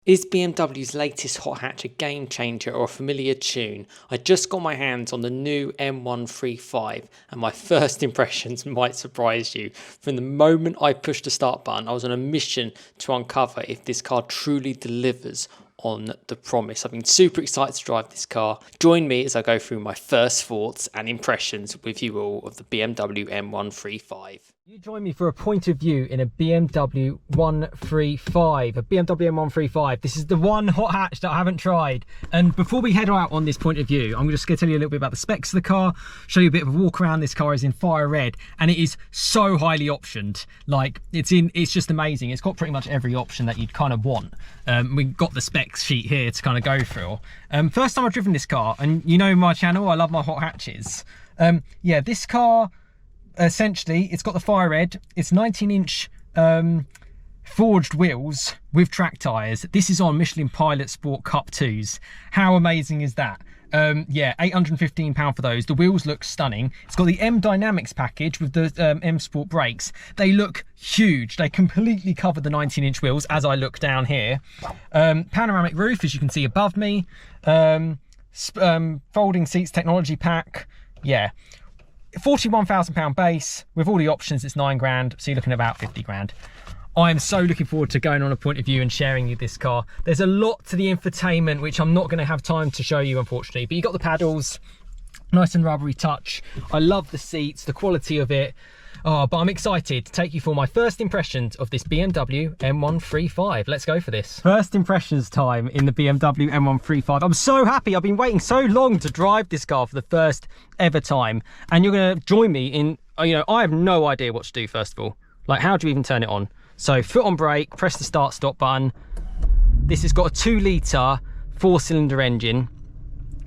Is BMW's latest hot hatch a game changer or a familiar tune? I just got my hands on the new M135 and my first impressions might surprise you. From the moment I pushed the start button, I was on a mission to uncover if this car truly delivers on the promise. I've been super excited to drive this car. Join me as I go through my first thoughts and impressions with you all of the BMW M135. You join me for a point of view in a BMW 135, a BMW M135. This is the one hot hatch that I haven't tried. And before we head out on this point of view, I'm just going to tell you a little bit about the specs of the car, show you a bit of a walk around. This car is in fire red and it is so highly optioned. Like it's just amazing. It's got pretty much every option that you'd kind of want. We've got the specs sheet here to kind of go through. First time I've driven this car, and you know my channel, I love my hot hatches. Yeah, this car, essentially, it's got the fire red. It's 19-inch forged wheels with track tyres. This is on Michelin Pilot Sport Cup 2s. How amazing is that? Yeah, £815 for those. The wheels look stunning. It's got the M Dynamics package with the M Sport brakes. They look huge. They completely cover the 19-inch wheels as I look down here. Panoramic roof, as you can see above me. Folding seats technology pack. Yeah. £41,000 base. With all the options, it's 9 grand, so you're looking at about 50 grand. I am so looking forward to going on a point of view and sharing you this car. There's a lot to the infotainment which I'm not going to have time to show you, unfortunately, but you got the paddles, nice and rubbery touch. I love the seats, the quality of it. Oh, but I'm excited to take you for my first impressions of this BMW M135. Let's go for this. First impressions time in the BMW M135. I'm so happy. I've been waiting so long to drive this car for the first ever time. And you're going to join me in, you know, I have no idea what to do first of all. Like, how do you even turn it on? So foot on brake, press the start stop button. This has got a 2-litre 4-cylinder engine.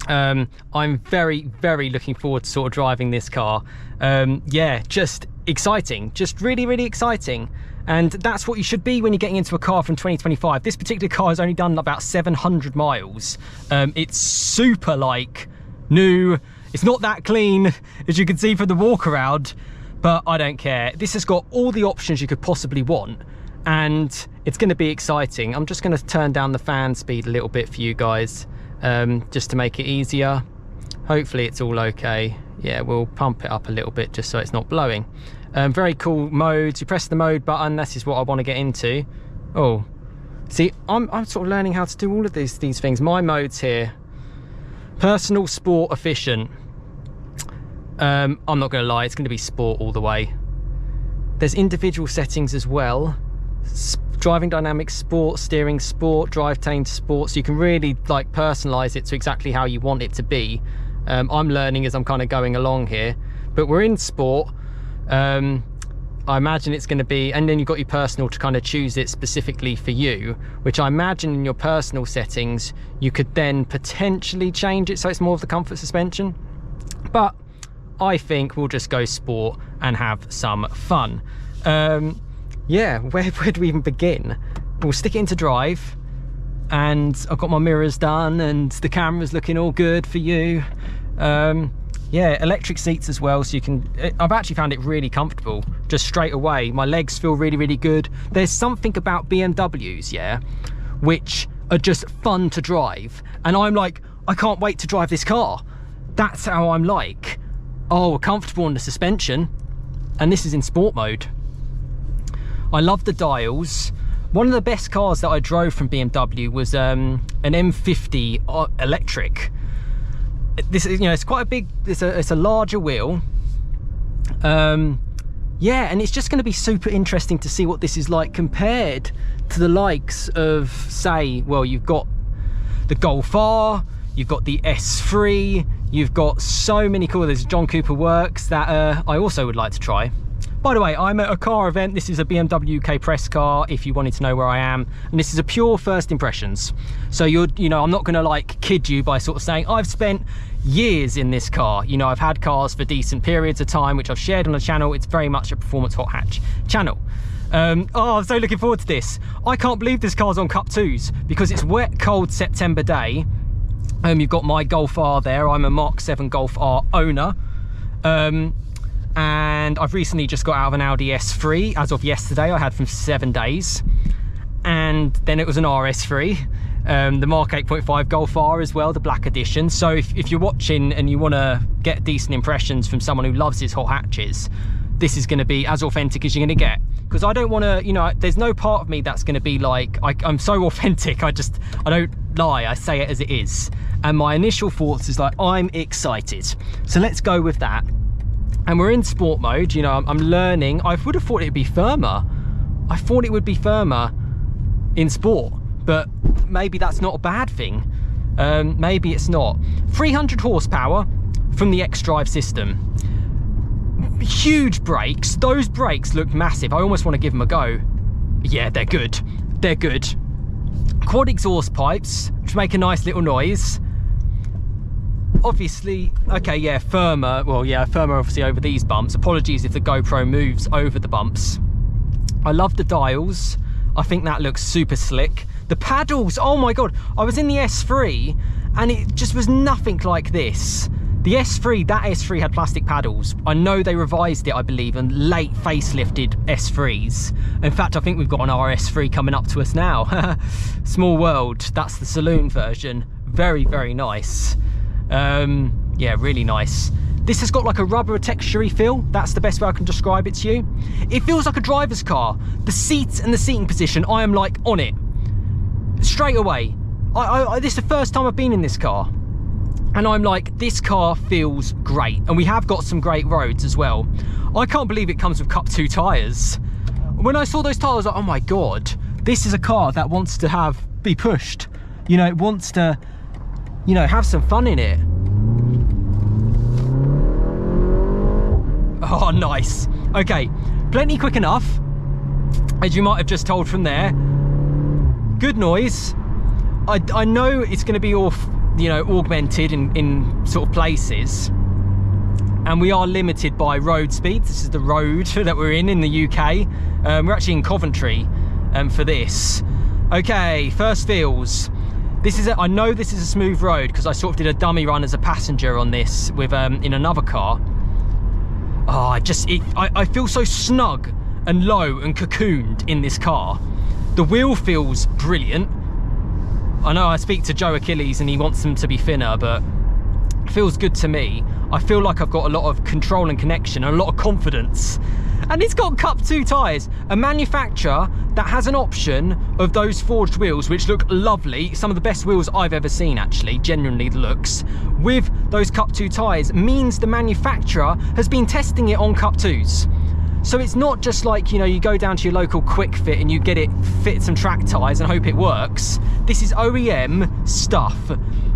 I'm very, very looking forward to sort of driving this car. Yeah, just exciting, just really, really exciting. And that's what you should be when you're getting into a car from 2025. This particular car has only done about 700 miles. It's super like new. It's not that clean as you can see from the walk around, but I don't care. This has got all the options you could possibly want and it's going to be exciting. I'm just going to turn down the fan speed a little bit for you guys, just to make it easier. Hopefully it's all okay. Yeah, we'll pump it up a little bit just so it's not blowing. Very cool modes. You press the mode button, this is what I want to get into. Oh, see, I'm sort of learning how to do all of these things. My modes here: personal, sport, efficient. I'm not going to lie, it's going to be sport all the way. There's individual settings as well. Driving dynamics, sport, steering, sport, drivetrain sport, so you can really like personalize it to exactly how you want it to be. I'm learning as I'm kind of going along here, but we're in sport. I imagine it's going to be, and then you've got your personal to kind of choose it specifically for you, which I imagine in your personal settings you could then potentially change it so it's more of the comfort suspension, but I think we'll just go sport and have some fun. Yeah, where do we even begin? We'll stick it into drive, and I've got my mirrors done and the camera's looking all good for you. Yeah, electric seats as well, so you can, I've actually found it really comfortable just straight away. My legs feel really, really good. There's something about BMWs, yeah, which are just fun to drive, and I'm like, I can't wait to drive this car. That's how I'm like. Oh, comfortable on the suspension, and this is in sport mode. I love the dials. One of the best cars that I drove from BMW was an M50 electric. This is, you know, it's quite a big, it's a larger wheel. Yeah, and it's just going to be super interesting to see what this is like compared to the likes of, say, well, you've got the Golf R, you've got the S3, you've got so many cool, there's John Cooper Works that I also would like to try. By the way, I'm at a car event. This is a BMW UK press car, if you wanted to know where I am. And this is a pure first impressions. So you know, I'm not gonna like kid you by sort of saying, I've spent years in this car. You know, I've had cars for decent periods of time, which I've shared on the channel. It's very much a performance hot hatch channel. Oh, I'm so looking forward to this. I can't believe this car's on Cup 2s because it's wet, cold September day. You've got my Golf R there. I'm a Mark 7 Golf R owner. And I've recently just got out of an Audi S3 as of yesterday. I had from 7 days. and then it was an RS3, the Mark 8.5 Golf R as well, the black edition. So if you're watching and you want to get decent impressions from someone who loves his hot hatches, this is going to be as authentic as you're going to get. Because I don't want to, you know, there's no part of me that's going to be like, I'm so authentic, I don't lie, I say it as it is. And my initial thoughts is like, I'm excited. So let's go with that. And we're in sport mode, you know, I'm learning. I would have thought it'd be firmer. I thought it would be firmer in sport, but maybe that's not a bad thing. Maybe it's not. 300 horsepower from the X-Drive system. Huge brakes. Those brakes look massive. I almost want to give them a go. Yeah, they're good. They're good. Quad exhaust pipes, which make a nice little noise. Obviously, okay, yeah, firmer. Well, yeah, firmer obviously over these bumps. Apologies if the GoPro moves over the bumps. I love the dials. I think that looks super slick. The paddles, oh my God. I was in the S3 and it just was nothing like this. The S3, that S3 had plastic paddles. I know they revised it, I believe, and late facelifted S3s. In fact, I think we've got an RS3 coming up to us now. Small world, that's the saloon version. Very, very nice. Yeah, really nice. This has got like a rubber texture-y feel. That's the best way I can describe it to you. It feels like a driver's car. The seats and the seating position, I am like on it. Straight away. This is the first time I've been in this car. And I'm like, this car feels great. And we have got some great roads as well. I can't believe it comes with Cup 2 tyres. When I saw those tyres, I was like, oh my God, this is a car that wants to be pushed. You know, it wants to, you know, have some fun in it. Oh, nice. Okay, plenty quick enough, as you might have just told from there. Good noise. I know it's going to be all, you know, augmented in sort of places, and we are limited by road speed. This is the road that we're in the UK. We're actually in Coventry for this. Okay, first feels. I know this is a smooth road because I sort of did a dummy run as a passenger on this with in another car. Oh, I feel so snug and low and cocooned in this car. The wheel feels brilliant. I know I speak to Joe Achilles and he wants them to be thinner, but it feels good to me. I feel like I've got a lot of control and connection and a lot of confidence. And it's got Cup 2 tyres, a manufacturer that has an option of those forged wheels, which look lovely. Some of the best wheels I've ever seen, actually, genuinely the looks, with those Cup 2 tyres means the manufacturer has been testing it on Cup 2s. So it's not just like, you know, you go down to your local Quick Fit and you get it fit some track tyres and hope it works. This is OEM stuff.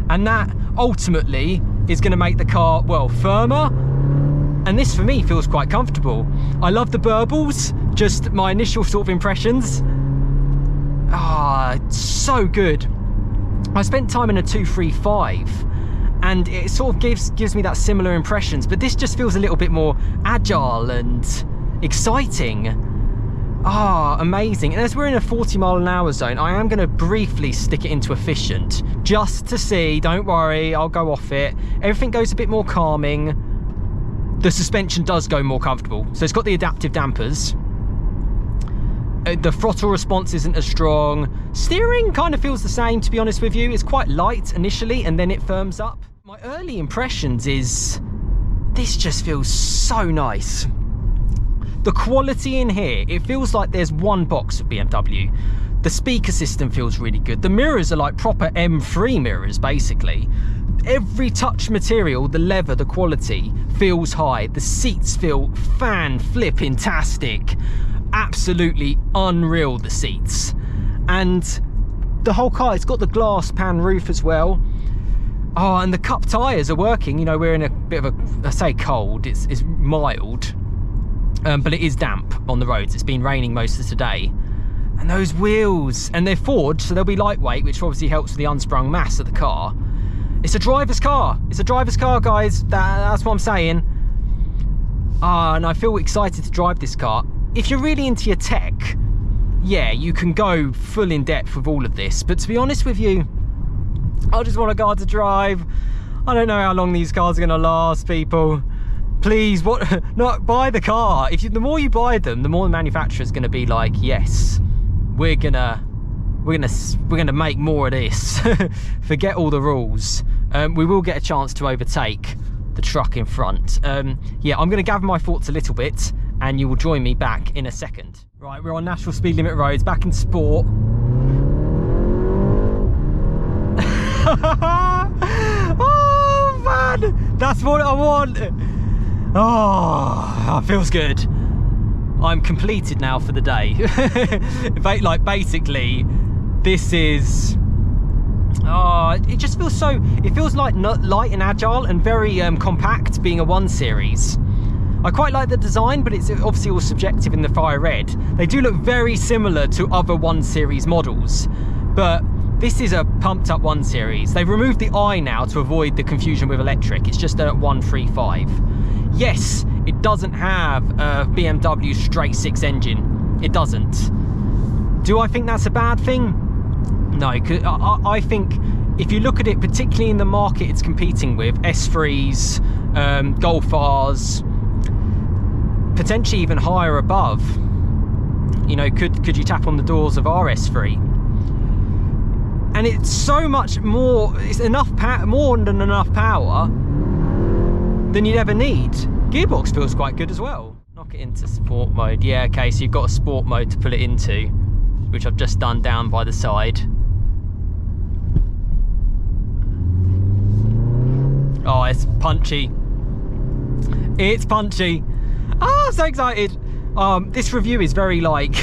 And that ultimately is going to make the car, well, firmer. And this for me feels quite comfortable. I love the burbles, just my initial sort of impressions. Ah, so good. I spent time in a 235 and it sort of gives me that similar impressions, but this just feels a little bit more agile and exciting. Ah, amazing. And as we're in a 40-mile-an-hour zone, I am going to briefly stick it into efficient just to see. Don't worry, I'll go off it. Everything goes a bit more calming. The suspension does go more comfortable. So it's got the adaptive dampers. The throttle response isn't as strong. Steering kind of feels the same, to be honest with you. It's quite light initially and then it firms up. My early impressions is this just feels so nice. The quality in here, it feels like there's one box of BMW. The speaker system feels really good. The mirrors are like proper M3 mirrors, basically. Every touch material, the leather, the quality feels high. The seats feel fan-flipping-tastic. Absolutely unreal, the seats. And the whole car, it's got the glass pan roof as well. Oh, and the Cup tyres are working. You know, we're in a bit of a, I say cold, it's mild. But it is damp on the roads. It's been raining most of today. And those wheels, and they're forged, so they'll be lightweight, which obviously helps with the unsprung mass of the car. It's a driver's car. It's a driver's car, guys. That's what I'm saying. And I feel excited to drive this car. If you're really into your tech, yeah, you can go full in depth with all of this. But to be honest with you, I just want a car to drive. I don't know how long these cars are going to last, people. Please, not buy the car. The more you buy them, the more the manufacturer's going to be like, yes, we're gonna we're gonna make more of this. Forget all the rules. We will get a chance to overtake the truck in front. Yeah, I'm gonna gather my thoughts a little bit, and you will join me back in a second. Right, we're on national speed limit roads, back in sport. Oh man, that's what I want. Oh, it feels good. I'm completed now for the day. Like, basically, this is... Oh, it just feels so... It feels like light and agile and very compact, being a 1 Series. I quite like the design, but it's obviously all subjective in the fire red. They do look very similar to other 1 Series models, but this is a pumped up 1 Series. They've removed the I now to avoid the confusion with electric. It's just a 135. Yes, it doesn't have a BMW straight 6 engine. It doesn't. Do I think that's a bad thing? No, 'cause I think if you look at it, particularly in the market it's competing with, S3s, Golf Rs, potentially even higher above, you know, could you tap on the doors of RS3? And it's so much more, it's more than enough power than you'd ever need. Gearbox feels quite good as well. Knock it into sport mode. Yeah, okay, so you've got a sport mode to pull it into, which I've just done down by the side. Oh, it's punchy. It's punchy. Oh, I'm so excited. This review is very like,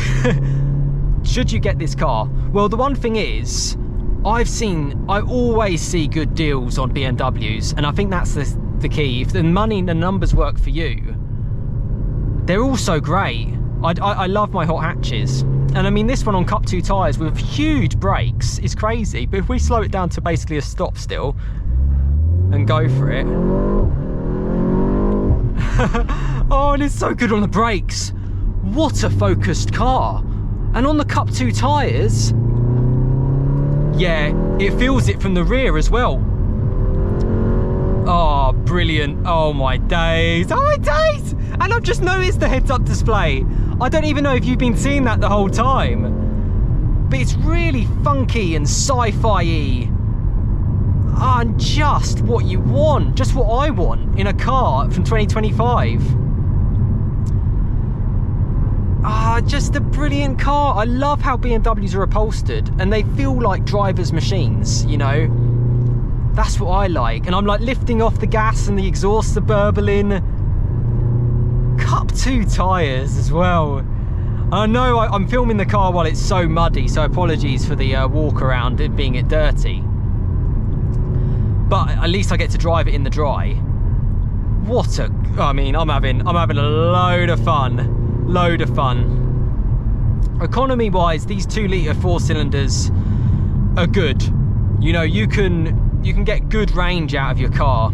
should you get this car? Well, the one thing is, I always see good deals on BMWs, and I think that's the key. If the money and the numbers work for you, they're all so great. I love my hot hatches, and I mean this one on Cup 2 tyres with huge brakes is crazy, but if we slow it down to basically a stop still and go for it. Oh, and it's so good on the brakes. What a focused car. And on the Cup 2 tyres, yeah, it feels it from the rear as well. Oh, brilliant. Oh my days. Oh my days. And I've just noticed the heads-up display. I don't even know if you've been seeing that the whole time, but it's really funky and sci-fi-y. And just what you want, just what I want in a car from 2025. Just a brilliant car. I love how BMWs are upholstered and they feel like driver's machines, you know. That's what I like. And I'm like lifting off the gas and the exhausts are burbling. Cup 2 tyres as well. I know I'm filming the car while it's so muddy, so apologies for the walk around it being dirty. But at least I get to drive it in the dry. What a... I mean, I'm having a load of fun. Load of fun. Economy wise, these 2-litre 4-cylinders are good. You know, you can get good range out of your car.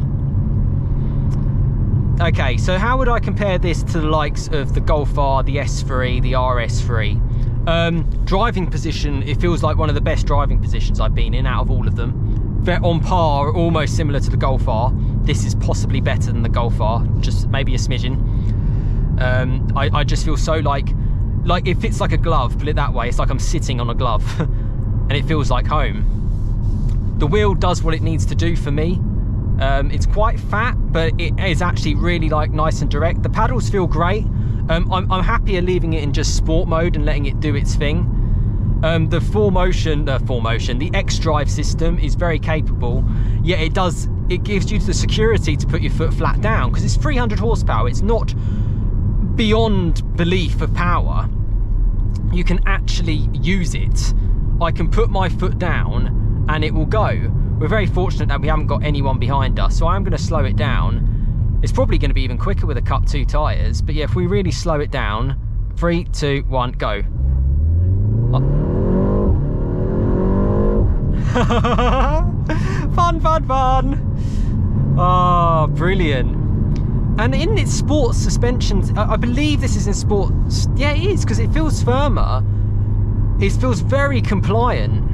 Okay, so how would I compare this to the likes of the Golf R, the S3, the RS3? Driving position, it feels like one of the best driving positions I've been in out of all of them. They're on par, almost similar to the Golf R. This is possibly better than the Golf R, just maybe a smidgen. I just feel so like it fits like a glove, put it that way. It's like I'm sitting on a glove and it feels like home. The wheel does what it needs to do for me. It's quite fat, but it is actually really like nice and direct. The paddles feel great. I'm happier leaving it in just sport mode and letting it do its thing. The 4Motion, the X-Drive system is very capable. Yet it gives you the security to put your foot flat down because it's 300 horsepower. It's not beyond belief of power. You can actually use it. I can put my foot down and it will go. We're very fortunate that we haven't got anyone behind us, so I'm going to slow it down. It's probably going to be even quicker with the Cup 2 tyres, but yeah, if we really slow it down, 3, 2, 1, go. Fun, fun, fun. Oh, brilliant. And in its sports suspensions, I believe this is in sports. Yeah, it is, because it feels firmer. It feels very compliant.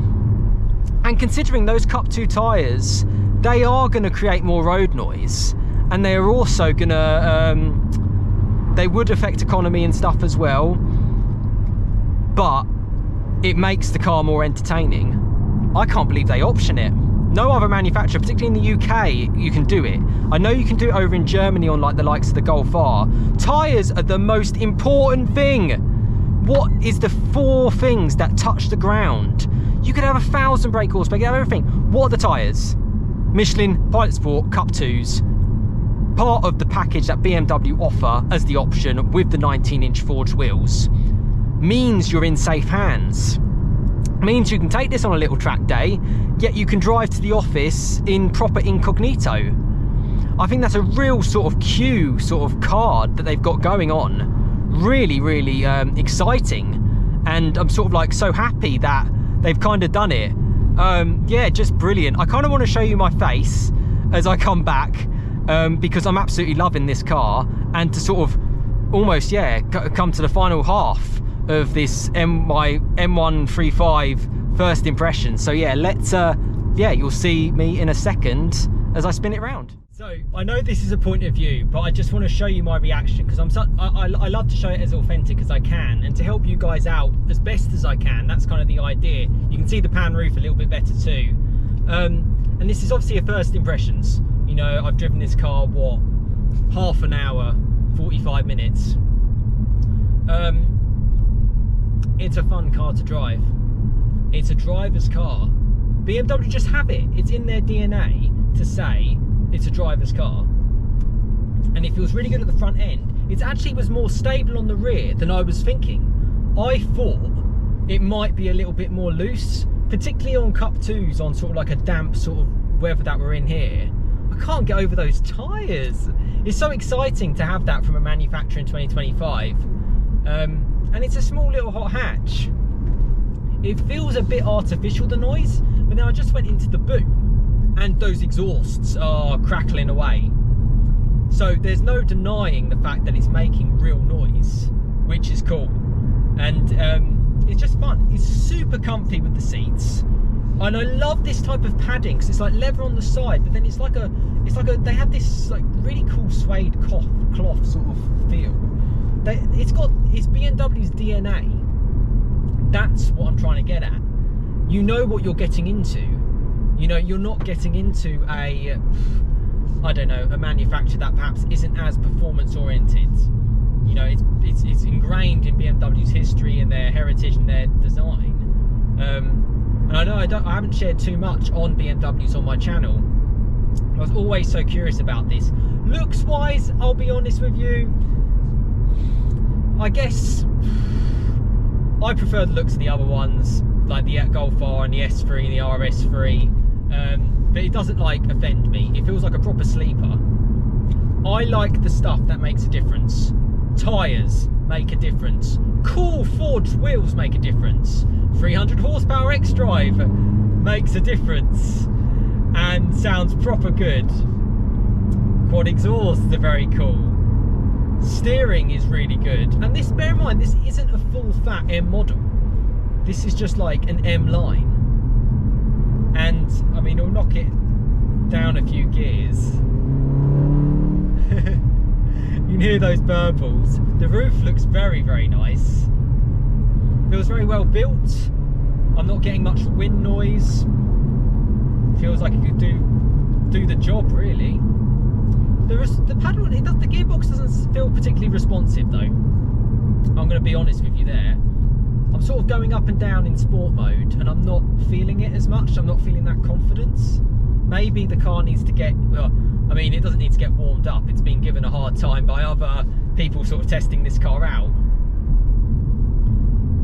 And considering those Cup 2 tyres, they are going to create more road noise. And they are also going to, they would affect economy and stuff as well. But it makes the car more entertaining. I can't believe they option it. No other manufacturer, particularly in the UK, you can do it. I know you can do it over in Germany on like the likes of the Golf R. Tyres are the most important thing. What is the 4 things that touch the ground? You could have 1,000 brake horsepower, you could have everything. What are the tyres? Michelin, Pilot Sport, Cup 2s. Part of the package that BMW offer as the option with the 19-inch forged wheels means you're in safe hands. Means you can take this on a little track day, yet you can drive to the office in proper incognito. I think that's a real sort of Q sort of card that they've got going on. Really, really exciting. And I'm sort of like so happy that they've kind of done it. Yeah, just brilliant. I kind of want to show you my face as I come back because I'm absolutely loving this car, and to sort of almost, yeah, come to the final half of this my M135 first impression. So yeah, let's yeah, you'll see me in a second as I spin it around. So I know this is a point of view, but I just want to show you my reaction because I love to show it as authentic as I can, and to help you guys out as best as I can. That's kind of the idea. You can see the pan roof a little bit better too. And this is obviously a first impressions. You know, I've driven this car, what, half an hour, 45 minutes. It's a fun car to drive. It's a driver's car. BMW just have it. It's in their DNA to say it's a driver's car. And it feels really good at the front end. It actually was more stable on the rear than I was thinking. I thought it might be a little bit more loose, particularly on Cup 2s on sort of like a damp sort of weather that we're in here. I can't get over those tyres. It's so exciting to have that from a manufacturer in 2025. And it's a small little hot hatch. It feels a bit artificial, the noise, but then I just went into the boot and those exhausts are crackling away. So there's no denying the fact that it's making real noise, which is cool. And it's just fun. It's super comfy with the seats. And I love this type of padding because it's like leather on the side, but then it's like a they have this like really cool suede cloth sort of feel. It's BMW's DNA. That's what I'm trying to get at. You know what you're getting into. You know, you're not getting into a, I don't know, a manufacturer that perhaps isn't as performance oriented. You know, it's ingrained in BMW's history and their heritage and their design. And I know I haven't shared too much on BMWs on my channel. I was always so curious about this. Looks wise, I'll be honest with you, I guess I prefer the looks of the other ones, like the Golf R and the S3 and the RS3, but it doesn't like offend me. It feels like a proper sleeper. I like the stuff that makes a difference. Tyres make a difference. Cool forged wheels make a difference. 300 horsepower X-Drive makes a difference and sounds proper good. Quad exhausts are very cool. Steering is really good, and this, bear in mind, this isn't a full fat M model. This is just like an M line, and I mean, it'll knock it down a few gears. You can hear those burbles. The roof looks very, very nice. Feels very well built. I'm not getting much wind noise. Feels like it could do the job really. The paddle, the gearbox doesn't feel particularly responsive though. I'm going to be honest with you there. I'm sort of going up and down in sport mode and I'm not feeling it as much. I'm not feeling that confidence. Maybe the car needs to get, well, I mean, it doesn't need to get warmed up. It's been given a hard time by other people sort of testing this car out.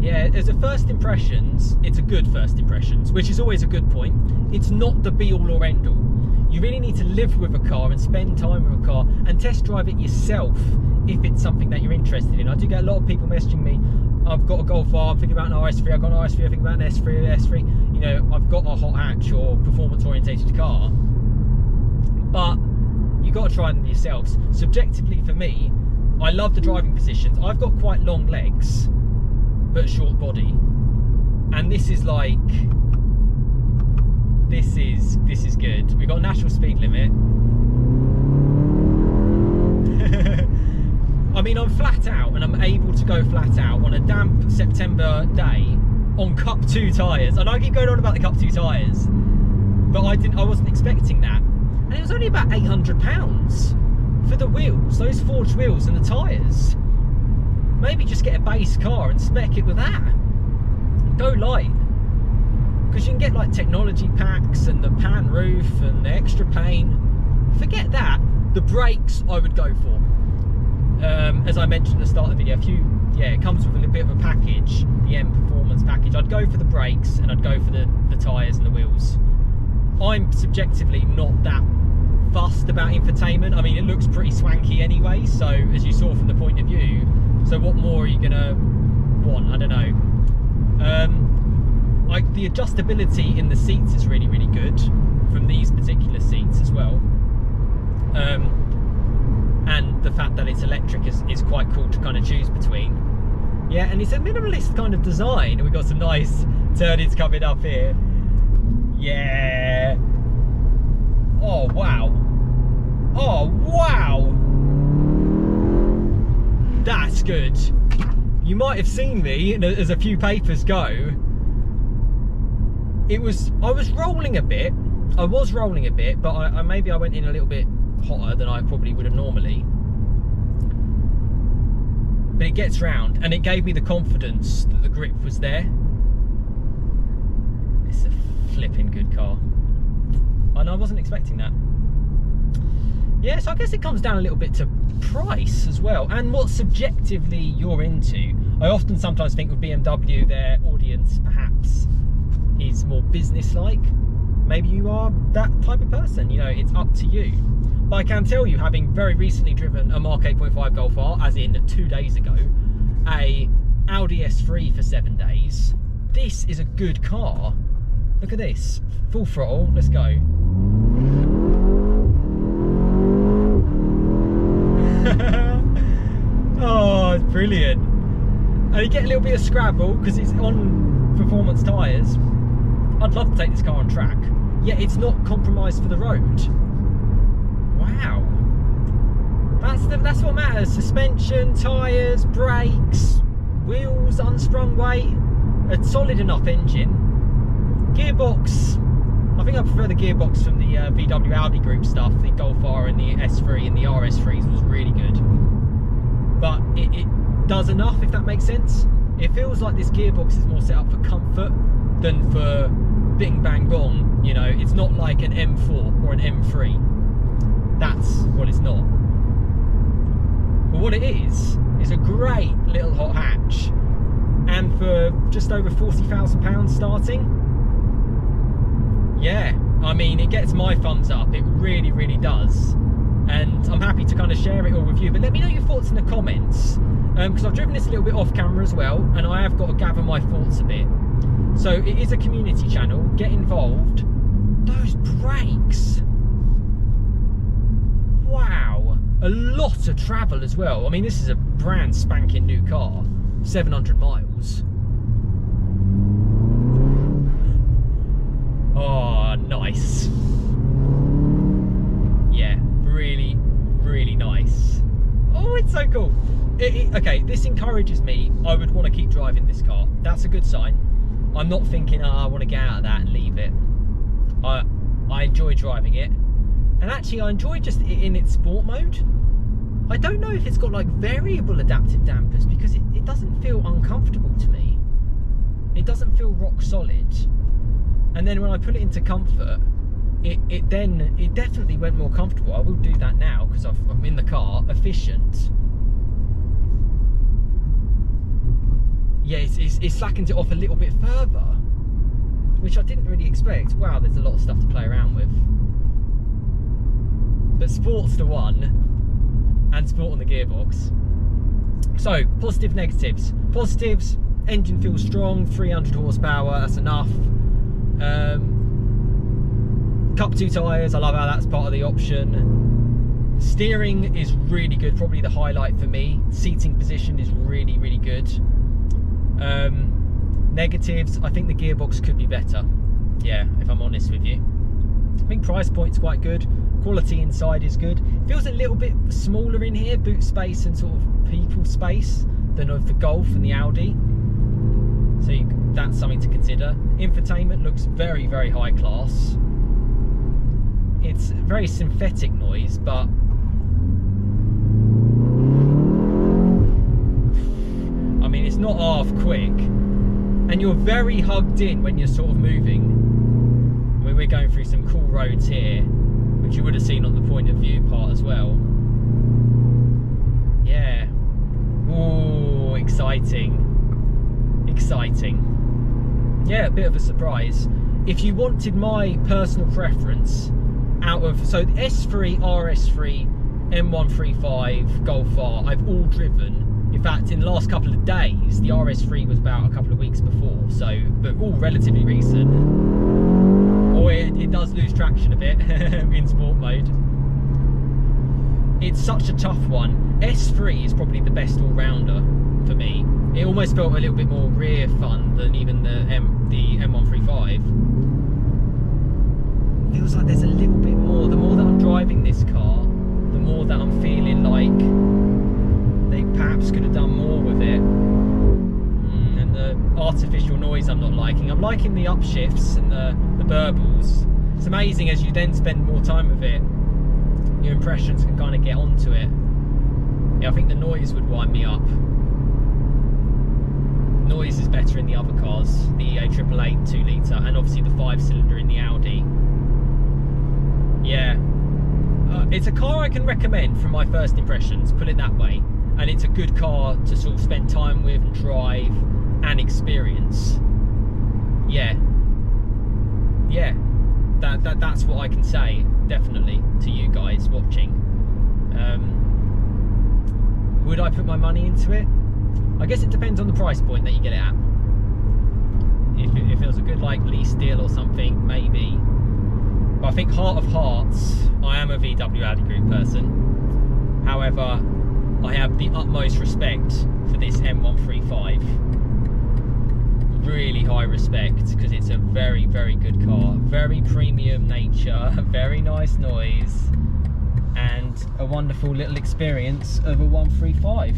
Yeah, as a first impressions, it's a good first impressions, which is always a good point. It's not the be all or end all. You really need to live with a car and spend time with a car and test drive it yourself if it's something that you're interested in. I do get a lot of people messaging me, I've got a Golf R, I'm thinking about an RS3, I've got an RS3, I think about an S3, you know, I've got a hot hatch or performance orientated car. But you've got to try them yourselves. Subjectively for me, I love the driving positions. I've got quite long legs, but short body. And this is like, this is good. We've got a national speed limit. I mean, I'm flat out and I'm able to go flat out on a damp September day. on Cup 2 tyres. And I keep going on about the Cup 2 tyres, but I wasn't expecting that. And it was only about £800 for the wheels, those forged wheels and the tyres. Maybe just get a base car and spec it with that. Go light. Because you can get like technology packs and the pan roof and the extra paint. Forget that. The brakes I would go for. As I mentioned at the start of the video, it comes with a little bit of a package, the M Performance package. I'd go for the brakes and I'd go for the tyres and the wheels. I'm subjectively not that fussed about infotainment. I mean, it looks pretty swanky anyway, so as you saw from the point of view, so what more are you gonna want? I don't know. The adjustability in the seats is really, really good from these particular seats as well. And the fact that it's electric is quite cool to kind of choose between. Yeah, and it's a minimalist kind of design. And we've got some nice turn-ins coming up here. Yeah. Oh, wow. Oh, wow. That's good. You might have seen me as a few papers go. I was rolling a bit. I was rolling a bit, but maybe I went in a little bit hotter than I probably would have normally. But it gets round, and it gave me the confidence that the grip was there. It's a flipping good car. And I wasn't expecting that. Yeah, so I guess it comes down a little bit to price as well, and what subjectively you're into. I often sometimes think with BMW, their audience perhaps is more business-like. Maybe you are that type of person, you know, it's up to you. But I can tell you, having very recently driven a Mark 8.5 Golf R, as in 2 days ago, a Audi S3 for 7 days, this is a good car. Look at this, full throttle, let's go. Oh, it's brilliant. And you get a little bit of scrabble because it's on performance tyres. I'd love to take this car on track, yet it's not compromised for the road. Wow. That's what matters. Suspension, tyres, brakes, wheels, unstrung weight, a solid enough engine. Gearbox, I think I prefer the gearbox from the VW Audi group stuff. The Golf R and the S3 and the RS3s was really good. But it does enough, if that makes sense. It feels like this gearbox is more set up for comfort than for bing bang bong. You know, it's not like an M4 or an M3. That's what it's not. But what it is a great little hot hatch. And for just over £40,000 starting, yeah, I mean, it gets my thumbs up. It really, really does. And I'm happy to kind of share it all with you. But let me know your thoughts in the comments. Because I've driven this a little bit off camera as well. And I have got to gather my thoughts a bit. So it is a community channel. Get involved. Those brakes. Wow. A lot of travel as well. I mean, this is a brand spanking new car. 700 miles. Oh, nice. Yeah, really, really nice. Oh, it's so cool. Okay, this encourages me. I would want to keep driving this car. That's a good sign. I'm not thinking, I want to get out of that and leave it. I enjoy driving it. And actually, I enjoy just it in its sport mode. I don't know if it's got like variable adaptive dampers because it doesn't feel uncomfortable to me. It doesn't feel rock solid. And then when I put it into comfort, it definitely went more comfortable. I will do that now because I'm in the car. Efficient. Yeah, it slackens it off a little bit further, which I didn't really expect. Wow, there's a lot of stuff to play around with. But sport's the one, and sport on the gearbox. So, positive, negatives. Positives, engine feels strong, 300 horsepower, that's enough. Cup 2 tyres, I love how that's part of the option. Steering is really good, probably the highlight for me. Seating position is really, really good. Negatives, I think the gearbox could be better. Yeah, if I'm honest with you. I think price point's quite good. Quality inside is good. It feels a little bit smaller in here, boot space and sort of people space, than of the Golf and the Audi. So that's something to consider. Infotainment looks very, very high class. It's very synthetic noise, but I mean, it's not half quick, and you're very hugged in when you're sort of moving. I mean, we're going through some cool roads here, which you would have seen on the point of view part as well. Yeah. Ooh, exciting. Exciting. Yeah, a bit of a surprise. If you wanted my personal preference out of, so the S3, RS3, M135, Golf R, I've all driven. In fact, in the last couple of days, the RS3 was about a couple of weeks before, so, but all relatively recent. Or it does lose traction a bit in sport mode. It's such a tough one. S3 is probably the best all-rounder for me. It almost felt a little bit more rear fun than even the M135. Feels like there's a little bit more. The more that I'm driving this car, the more that I'm feeling like they perhaps could have done more with it. And the artificial noise I'm not liking. I'm liking the upshifts and the burbles. It's amazing as you then spend more time with it, your impressions can kind of get onto it. Yeah, I think the noise would wind me up. Noise is better in the other cars, the E-A888 2 litre, and obviously the 5-cylinder in the Audi. Yeah, it's a car I can recommend from my first impressions, put it that way. And it's a good car to sort of spend time with and drive and experience. Yeah, that's what I can say, definitely, to you guys watching. Would I put my money into it? I guess it depends on the price point that you get it at. If it was a good like lease deal or something, maybe. But I think heart of hearts, I am a VW Audi Group person. However, I have the utmost respect for this M135. Really high respect, because it's a very, very good car. Very premium nature, very nice noise, and a wonderful little experience of a 135.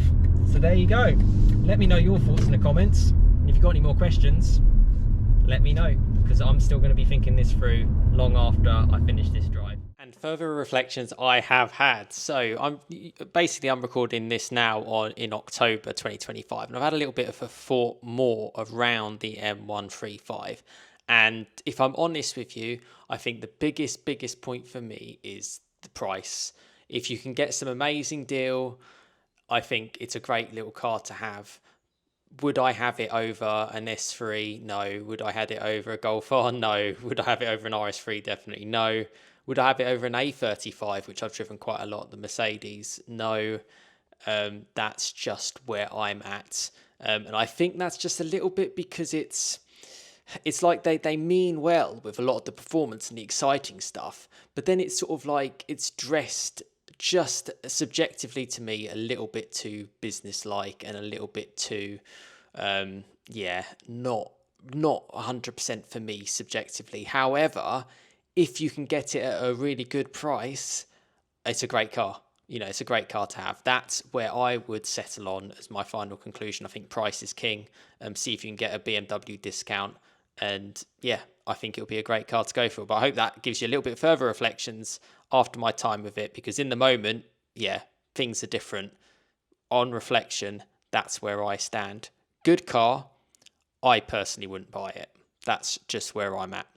So there you go. Let me know your thoughts in the comments. And if you've got any more questions, let me know, because I'm still going to be thinking this through long after I finish this drive. And further reflections I have had. So I'm recording this now in October 2025, and I've had a little bit of a thought more around the M135. And if I'm honest with you, I think the biggest point for me is the price. If you can get some amazing deal, I think it's a great little car to have. Would I have it over an S3? No. Would I have it over a Golf R? No. Would I have it over an RS3? Definitely no. Would I have it over an A35, which I've driven quite a lot, the Mercedes? No. That's just where I'm at. And I think that's just a little bit because it's like they mean well with a lot of the performance and the exciting stuff, but then it's sort of like it's dressed just subjectively to me a little bit too business-like and a little bit too, not 100% for me subjectively. However, if you can get it at a really good price, it's a great car. You know, it's a great car to have. That's where I would settle on as my final conclusion. I think price is king. See if you can get a BMW discount. And yeah, I think it'll be a great car to go for. But I hope that gives you a little bit further reflections after my time with it. Because in the moment, yeah, things are different. On reflection, that's where I stand. Good car. I personally wouldn't buy it. That's just where I'm at.